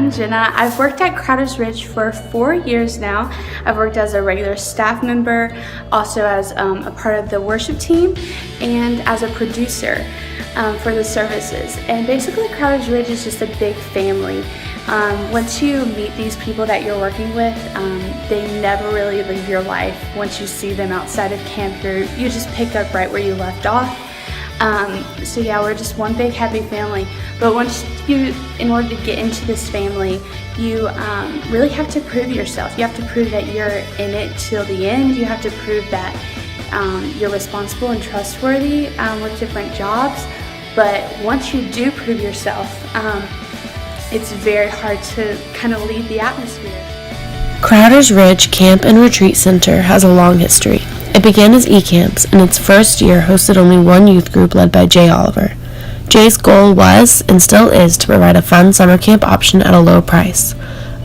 I'm Jenna. I've worked at Crowders Ridge for 4 years now. I've worked as a regular staff member, also as a part of the worship team, and as a producer for the services. And basically Crowders Ridge is just a big family. Once you meet these people that you're working with, they never really leave your life. Once you see them outside of camp, you just pick up right where you left off. So yeah, we're just one big happy family. But in order to get into this family, you really have to prove yourself. You have to prove that you're in it till the end. You have to prove that you're responsible and trustworthy with different jobs. But once you do prove yourself, it's very hard to kind of leave the atmosphere. Crowders Ridge Camp and Retreat Center has a long history. It began as eCamps, and its first year hosted only one youth group led by Jay Oliver. Jay's goal was, and still is, to provide a fun summer camp option at a low price.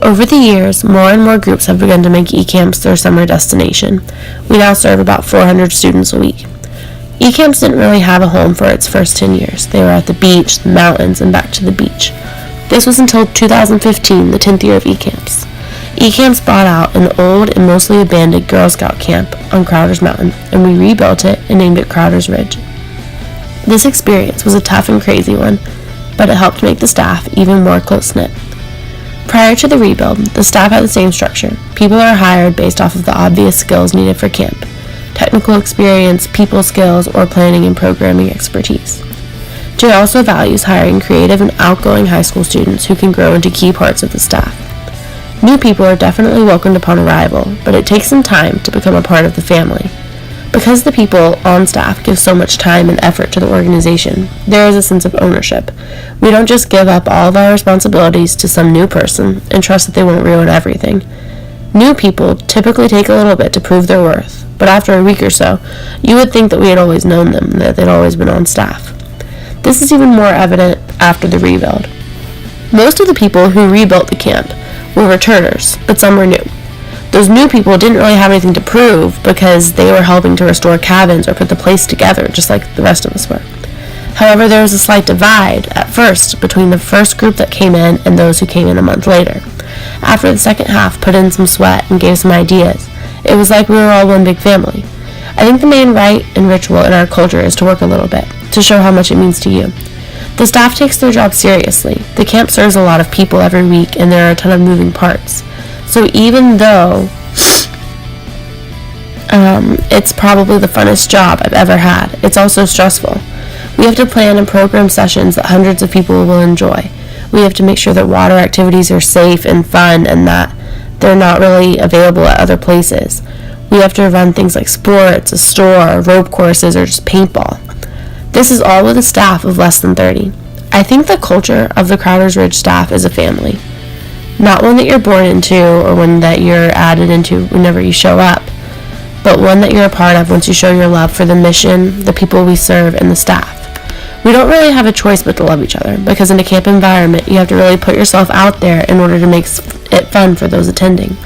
Over the years, more and more groups have begun to make eCamps their summer destination. We now serve about 400 students a week. eCamps didn't really have a home for its first 10 years. They were at the beach, the mountains, and back to the beach. This was until 2015, the 10th year of eCamps. eCamps bought out an old and mostly abandoned Girl Scout camp on Crowders Mountain, and we rebuilt it and named it Crowders Ridge. This experience was a tough and crazy one, but it helped make the staff even more close-knit. Prior to the rebuild, the staff had the same structure. People are hired based off of the obvious skills needed for camp: technical experience, people skills, or planning and programming expertise. Jay also values hiring creative and outgoing high school students who can grow into key parts of the staff. New people are definitely welcomed upon arrival, but it takes some time to become a part of the family. Because the people on staff give so much time and effort to the organization, there is a sense of ownership. We don't just give up all of our responsibilities to some new person and trust that they won't ruin everything. New people typically take a little bit to prove their worth, but after a week or so, you would think that we had always known them, that they'd always been on staff. This is even more evident after the rebuild. Most of the people who rebuilt the camp were returners, but some were new. Those new people didn't really have anything to prove because they were helping to restore cabins or put the place together just like the rest of us were. However, there was a slight divide at first between the first group that came in and those who came in a month later. After the second half put in some sweat and gave some ideas, it was like we were all one big family. I think the main rite and ritual in our culture is to work a little bit, to show how much it means to you. The staff takes their job seriously. The camp serves a lot of people every week, and there are a ton of moving parts. So even though it's probably the funnest job I've ever had, it's also stressful. We have to plan and program sessions that hundreds of people will enjoy. We have to make sure that water activities are safe and fun and that they're not really available at other places. We have to run things like sports, a store, rope courses, or just paintball. This is all with a staff of less than 30. I think the culture of the Crowders Ridge staff is a family. Not one that you're born into or one that you're added into whenever you show up, but one that you're a part of once you show your love for the mission, the people we serve, and the staff. We don't really have a choice but to love each other, because in a camp environment, you have to really put yourself out there in order to make it fun for those attending.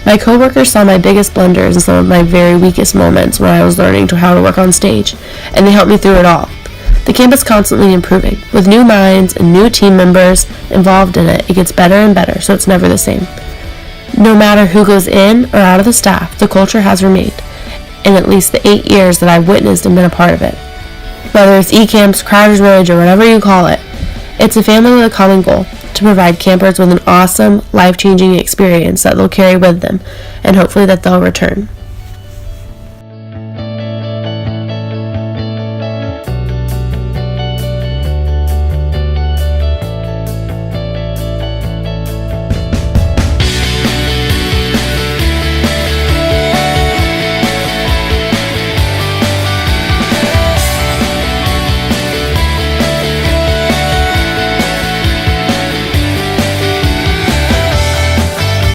My coworkers saw my biggest blunders and some of my very weakest moments when I was learning how to work on stage, and they helped me through it all. The camp is constantly improving. With new minds and new team members involved in it, it gets better and better, so it's never the same. No matter who goes in or out of the staff, the culture has remained, in at least the 8 years that I've witnessed and been a part of it. Whether it's eCamps, Crowders Ridge, or whatever you call it, it's a family with a common goal: to provide campers with an awesome, life-changing experience that they'll carry with them, and hopefully that they'll return.